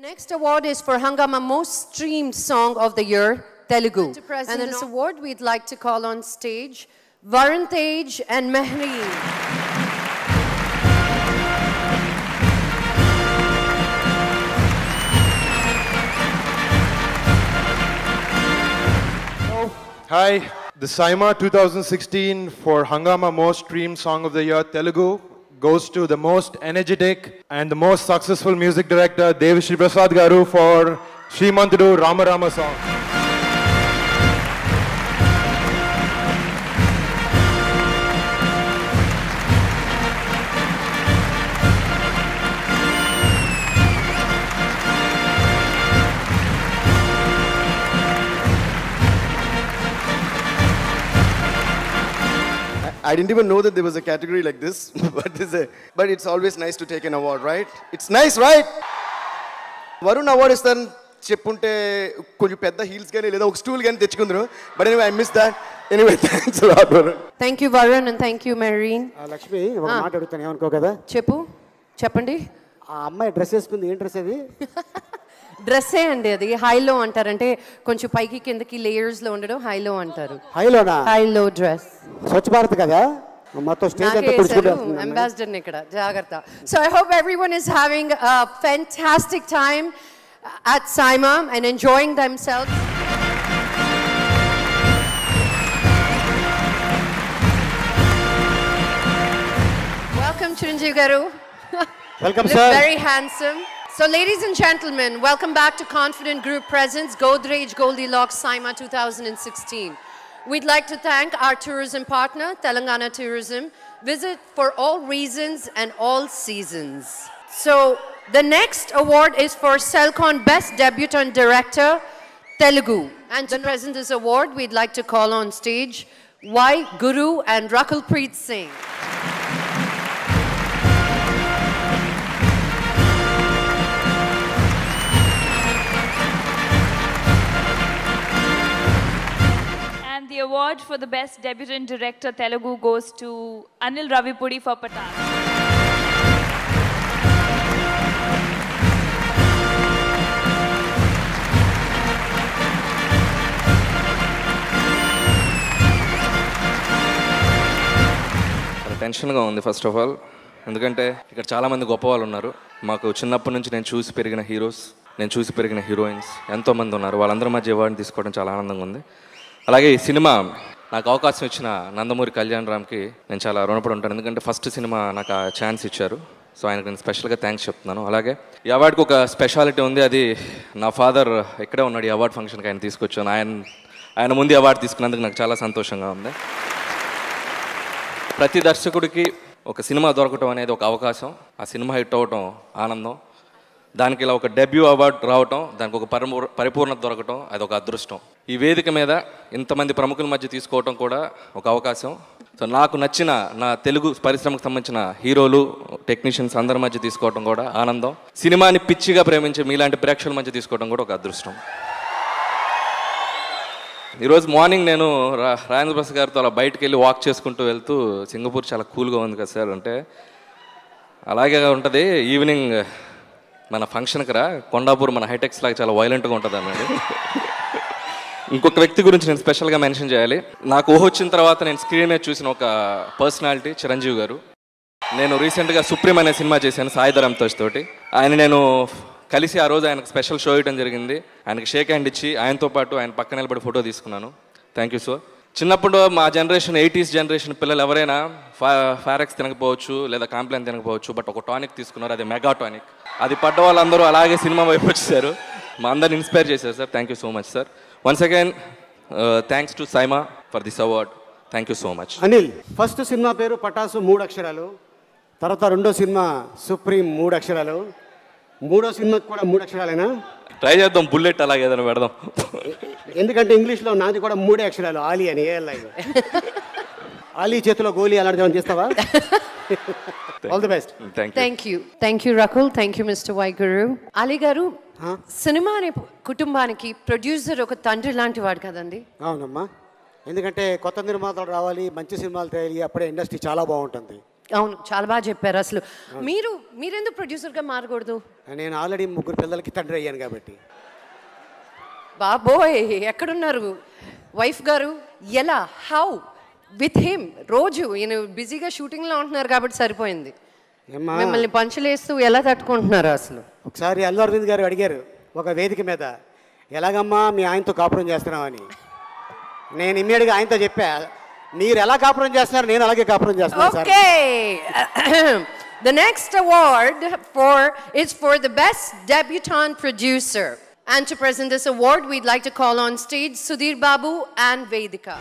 next award is for Hungama Most Streamed Song of the Year, Telugu. To present this award, we'd like to call on stage Varun Tej and Mehreen. Hi, the SIMA 2016 for Hungama Most Streamed Song of the Year, Telugu, goes to the most energetic and the most successful music director, Devi Prasad Garu, for Srimantudu Rama Rama song. I didn't even know that there was a category like this, but it's always nice to take an award, right? It's nice, right? Varun award is then cheppunte konju pedda heels gaani ledha ok stool gaani techukundru, but anyway I missed that. Anyway, thanks a lot, Varun. Thank you, Varun, and thank you, Mehreen. Lakshmi ఒక మాట అడుగుతాను ఏమనుకో కదా. చెప్పండి. ఆ అమ్మాయి dress వేసుకుంది, ఏం dress అది? డ్రెస్సే అండి, అది హైలో అంటారు. అంటే కొంచెం పైకి కిందకి లేయర్స్ లో ఉండడం హైలో అంటారు. హైలోనా? హైలో డ్రెస్. స్వచ్ఛ భారత్ కదా, మొత్తం స్టేజ్ అంతా తుడుచుకుంటుంది. అంబాసిడర్ ఇక్కడ జాగ్రత్త. So I hope everyone is having a fantastic time at SIMA and enjoying themselves. Welcome, Chiranjeev Garu. Welcome, sir. sir. Very handsome. So, ladies and gentlemen, welcome back to Confident Group Presents Godrej Goldilocks SIMA 2016. We'd like to thank our tourism partner, Telangana Tourism. Visit for all reasons and all seasons. So, the next award is for Selcon Best Debutant Director, Telugu. And to present this award, we'd like to call on stage Y. Guru and Rakulpreet Singh. The award for the Best Debutant Director Telugu goes to Anil Ravipudi for Pathan. టెన్షన్గా ఉంది first of all, ఎందుకంటే ఇక్కడ చాలామంది గొప్ప వాళ్ళు ఉన్నారు. మాకు చిన్నప్పటి నుంచి నేను చూసి పెరిగిన హీరోస్, నేను చూసి పెరిగిన హీరోయిన్స్ ఎంతోమంది ఉన్నారు. వాళ్ళందరి మధ్య అవార్డుని తీసుకోవడం చాలా ఆనందంగా ఉంది. అలాగే ఈ సినిమా నాకు అవకాశం ఇచ్చిన నందమూరి కళ్యాణ్ రామ్కి నేను చాలా రుణపడి ఉంటాను, ఎందుకంటే ఫస్ట్ సినిమా నాకు ఆ ఛాన్స్ ఇచ్చారు. సో ఆయనకు నేను స్పెషల్గా థ్యాంక్స్ చెప్తున్నాను. అలాగే ఈ అవార్డుకి ఒక స్పెషాలిటీ ఉంది, అది నా ఫాదర్ ఇక్కడే ఉన్నాడు. ఈ అవార్డు ఫంక్షన్కి ఆయన తీసుకొచ్చాను. ఆయన ముందు అవార్డు తీసుకున్నందుకు నాకు చాలా సంతోషంగా ఉంది. ప్రతి దర్శకుడికి ఒక సినిమా దొరకటం అనేది ఒక అవకాశం, ఆ సినిమా హిట్ అవ్వటం ఆనందం. దానికి ఇలా ఒక డెబ్యూ అవార్డు రావటం, దానికి ఒక పరిపూర్ణత దొరకటం, అది ఒక అదృష్టం. ఈ వేదిక మీద ఇంతమంది ప్రముఖుల మధ్య తీసుకోవటం కూడా ఒక అవకాశం. సో నాకు నచ్చిన నా తెలుగు పరిశ్రమకు సంబంధించిన హీరోలు, టెక్నీషియన్స్ అందరి మధ్య తీసుకోవడం కూడా ఆనందం. సినిమాని పిచ్చిగా ప్రేమించే మీలాంటి ప్రేక్షకుల మధ్య తీసుకోవడం కూడా ఒక అదృష్టం. ఈరోజు మార్నింగ్ నేను రాజేంద్ర ప్రసాద్ గారితో అలా బయటకు వెళ్ళి వాక్ చేసుకుంటూ వెళ్తూ, సింగపూర్ చాలా కూల్గా ఉంది కదా సార్ అంటే, అలాగే ఉంటుంది. ఈవినింగ్ మన ఫంక్షన్కి రా, కొండాపూర్ మన హైటెక్స్ లాగా చాలా వైలెంట్గా ఉంటుంది అన్నాడు. ఇంకొక వ్యక్తి గురించి నేను స్పెషల్గా మెన్షన్ చేయాలి. నాకు ఊహ వచ్చిన తర్వాత నేను స్క్రీన్ మీద చూసిన ఒక పర్సనాలిటీ చిరంజీవి గారు. నేను రీసెంట్గా సుప్రీం అనే సినిమా చేశాను సాయి ధరమ్తోష్ తోటి. ఆయన నేను కలిసి ఆ రోజు ఆయనకు స్పెషల్ షో ఇవ్వడం జరిగింది. ఆయనకి షేక్ హ్యాండ్ ఇచ్చి ఆయనతో పాటు ఆయన పక్కన నిలబడి ఫోటో తీసుకున్నాను. Thank you sir. చిన్నప్పుడు మా జనరేషన్ 80s జనరేషన్ పిల్లలు ఎవరైనా ఫారెక్స్ తినకపోవచ్చు లేదా కాంప్లైన్ తినకపోవచ్చు, బట్ ఒక టానిక్ తీసుకున్నారు, అది మెగా టానిక్. అది పడ్డ వాళ్ళందరూ అలాగే సినిమా వైపు వచ్చేసారు, మా అందరిని ఇన్స్పైర్ చేశారు sir. Thank you so much sir. Once again thanks to SIMA for this award. Thank you so much. Anil, first cinema పేరు పటాసు 3 అక్షరాలు, తర్వాత రెండో సినిమా సుప్రీం 3 అక్షరాలు, మూడో సినిమాకి కూడా 3 అక్షరాలేనా? ట్రై చేద్దాం, బుల్లెట్ అలాగే ఏదైనా పెడదాం. ఎందుకంటే ఇంగ్లీష్లో నాది కూడా 3 అక్షరాలు, ఆలీ అని. ఆలీ చేతిలో గోలీ అలాంటిది ఏమైనా చేస్తావా? All the best. Thank you Rakul. Thank you mister Y Guru. Ali garu, cinema అనే కుటుంబానికి ప్రొడ్యూసర్ ఒక తండ్రి లాంటి వాడు కదండి? అవునమ్మా, ఎందుకంటే కొత్త నిర్మాతలు రావాలి, మంచి సినిమాలు తేలి, అప్పుడే ఇండస్ట్రీ చాలా బాగుంటుంది. అవును, చాలా బాగా చెప్పారు. అసలు మీరెందుకు ప్రొడ్యూసర్గా మారకూడదు? నేను ఆల్రెడీ 3 పిల్లలకి తండ్రి అయ్యాను కాబట్టి. బాబోయ్, ఎక్కడున్నారు వైఫ్ గారు? ఎలా, హౌ విత్ హిమ్? రోజు ఈయన బిజీగా షూటింగ్లో ఉంటున్నారు కాబట్టి సరిపోయింది. మిమ్మల్ని పంచులేస్తూ ఎలా తట్టుకుంటున్నారు అసలు? ఒకసారి అల్లు అరవింద్ గారు అడిగారు ఒక వేదిక మీద, ఎలాగమ్మా మీ ఆయనతో కాపురం చేస్తున్నామని. నేను ఇమ్మీడియట్గా ఆయనతో చెప్పా, మీరు ఎలా కాపురం చేస్తున్నారు, నేను అలాగే కాపురం చేస్తున్నాను sir. Okay. The next award is for the best debutant producer. And to present this award, we'd like to call on stage Sudhir Babu and Vedika.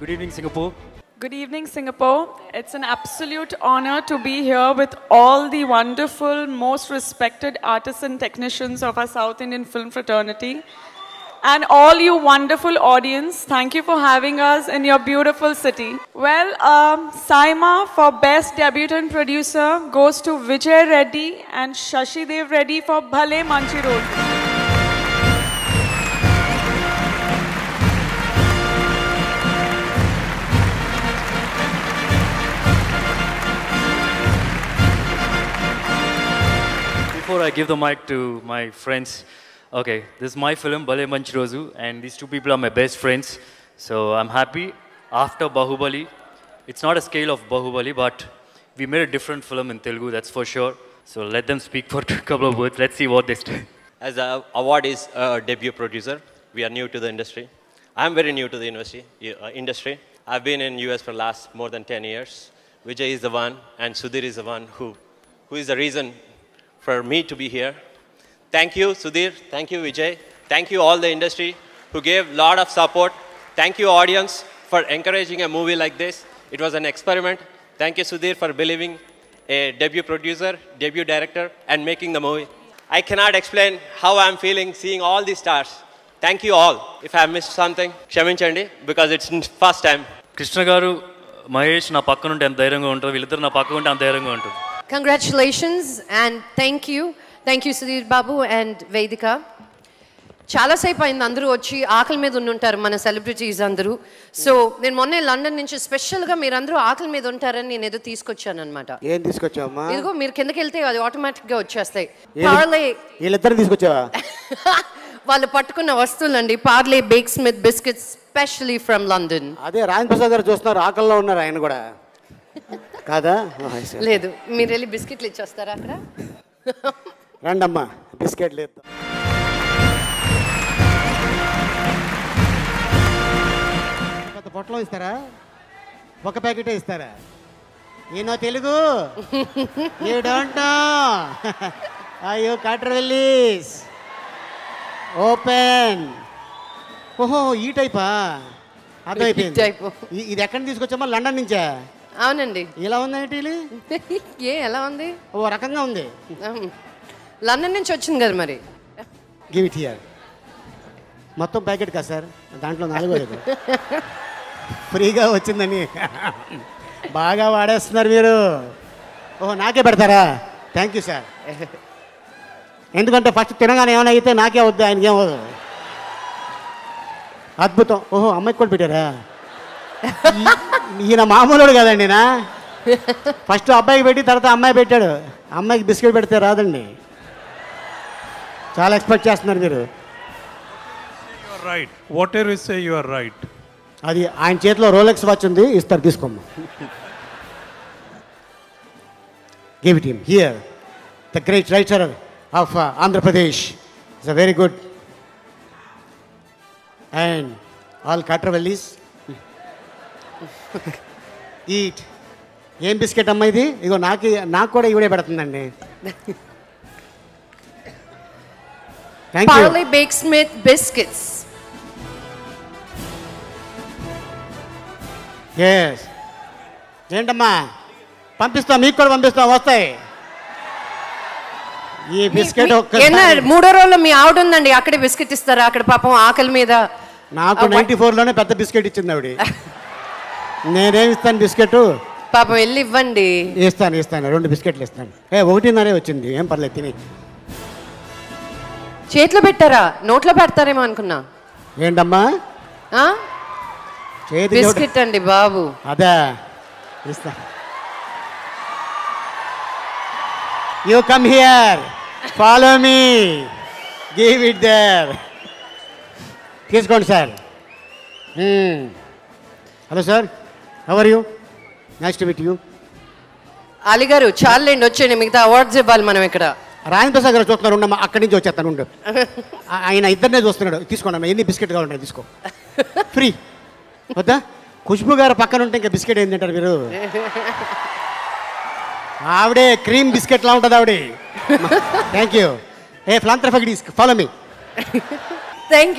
Good evening, Singapore. Good evening, Singapore. It's an absolute honor to be here with all the wonderful, most respected artists and technicians of our South Indian film fraternity. And all you wonderful audience, thank you for having us in your beautiful city. Well, Saima for Best Debutant Producer goes to Vijay Reddy and Shashi Dev Reddy for Bhale Manchi Road. Before I give the mic to my friends, okay, this is my film, Bale Manchi Roju, and these two people are my best friends. So I'm happy. After Bahubali, it's not a scale of Bahubali, but we made a different film in Telugu, that's for sure. So let them speak for a couple of words. Let's see what they say. As the award is a debut producer, we are new to the industry. I'm very new to the industry. I've been in US for last more than 10 years. Vijay is the one, and Sudhir is the one who is the reason for me to be here. Thank you, Sudhir. Thank you, Vijay. Thank you, all the industry who gave a lot of support. Thank you, audience, for encouraging a movie like this. It was an experiment. Thank you, Sudhir, for believing a debut producer, debut director, and making the movie. I cannot explain how I'm feeling seeing all these stars. Thank you all. If I missed something, kshaminchandi, because it's first time. Krishna garu, Mahesh na pakkana unte anta dhairanga untaru, villidaru na pakkana unte anta dhairanga untaru. Congratulations and thank you. Thank you, Sudhir Babu and Vedika. చాలా సేపు అయింది అందరూ వచ్చి, ఆకలి మీద ఉండుంటారు మన celebrities అందరూ. సో నేను మొన్నే లండన్ నుంచి స్పెషల్గా మీరందరూ ఆకలి మీద ఉంటారని నేను ఏదో తీసుకొచ్చాను అనమాట. ఏం తీసుకొచ్చావమ్మా? ఇదిగో మీరు కిందకి వెళ్తే అది ఆటోమేటిక్గా వచ్చేస్తాయి. పార్లే, వీళ్ళిద్దరు తీసుకొచ్చావా? వాళ్ళు పట్టుకున్న వస్తువులండి. Parle Bakesmith biscuits specially from London. అదే రాజన్ ప్రసాద్ గారు చూస్తున్నారు, ఆకలిలో ఉన్నారు ఆయన కూడా కాదా? లేదు, మీరు వెళ్ళి బిస్కెట్లు ఇచ్చేస్తారా అక్కడ? రండమ్మా, బిస్కెట్ లేదు. పెద్ద పొట్టలో ఇస్తారా? ఒక ప్యాకెటే ఇస్తారా? ఈయనో తెలుగు, యూ డోంట్ నో. అయ్యో కాట్రవెల్లీస్ ఓపెన్. ఓహో, ఈ టైపా? అర్థమైపోయింది. ఇది ఎక్కడి నుంచి తీసుకొచ్చామా? లండన్ నుంచా? అవునండి. ఎలా ఉందండి? ఎలా ఉంది? ఓ రకంగా ఉంది. లండన్ నుంచి వచ్చింది కదా మరి. Give it here. మొత్తం ప్యాకెట్ కదా సార్, దాంట్లో 4 ఫ్రీగా వచ్చిందని బాగా వాడేస్తున్నారు మీరు. ఓహో, నాకే పెడతారా? Thank you sir. ఎందుకంటే ఫస్ట్ తినగానే ఏమైనా అయితే నాకే వద్దు, ఆయనకి ఏమవుదు. అద్భుతం. ఓహో, అమ్మాయికి కూడా పెట్టారా? ఈయన మామూలుడు కదండి. నా ఫస్ట్ అబ్బాయికి పెట్టి తర్వాత అమ్మాయి పెట్టాడు. అమ్మాయికి బిస్కెట్ పెడితే రాదండి. చాలా ఎక్స్పెక్ట్ చేస్తున్నారు మీరు. Right, whatever you say you are right. అది ఆయన చేతిలో రోలెక్స్ వాచ్ ఉంది, ఇస్తారు, తీసుకోమ్మా. Give it him here. The great writer of Andhra Pradesh is a very good. And all కాట్రవెల్లీస్ ఈట్. ఏం బిస్కెట్ అమ్మా ఇది? ఇగో నాకు కూడా ఇవిడే పెడుతుందండి. Parle Baked Smith biscuits. Yes. ఏంటమ్మా పంపిస్తాం, మీకు కూడా పంపిస్తాం, వస్తాయి. ఈ బిస్కెట్ మూడో రోజుల్లో మీ ఆవిడ ఉందండి, అక్కడే బిస్కెట్ ఇస్తారా? అక్కడ పాపం ఆకలి మీద. నాకు 94లోనే పెద్ద బిస్కెట్ ఇచ్చింది ఆవిడ. నేనేమి ఇస్తాను బిస్కెట్? పాపం వెళ్ళి ఇవ్వండి. ఇస్తాను 2 బిస్కెట్లు ఇస్తాను. 1.5 వచ్చింది, ఏం పర్లేదు, తిని. చేతిలో పెట్టారా నోట్లో పెడతారేమో అనుకున్నా ఏంటమ్మా ఆ? చేతి బిస్కెట్ అండి బాబు అదే ఇస్తా you come here follow me give it there తీసుకోండి sir hello sir how are you nice to meet you Ali garu చాలండి వచ్చేయండి మిగతా అవార్డ్స్ ఇవ్వాలి మనం ఇక్కడ రాజేంద్ర ప్రసాద్ గారు చూస్తున్నారు ఉండమ్మా అక్కడి నుంచి వచ్చేస్తాను ఉండు ఆయన ఇద్దరినే చూస్తున్నాడు తీసుకోండి అమ్మా ఎన్ని బిస్కెట్ కావాలంటే తీసుకో ఫ్రీ వద్దా ఖుష్బు గారు పక్కన ఉంటే ఇంకా బిస్కెట్ ఏం తింటారు మీరు ఆవిడే క్రీమ్ బిస్కెట్లా ఉంటుంది ఆవిడే thank you A philanthropist follow me Thank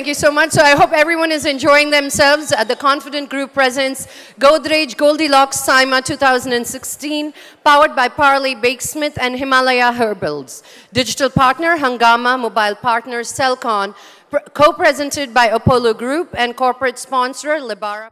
you so much. So I hope everyone is enjoying themselves at the Confident Group presents Godrej Goldilocks SIMA 2016, powered by Parley Bakesmith and Himalaya Herbals. Digital partner Hungama, mobile partner Celcon, co-presented by Apollo Group and corporate sponsor Libara.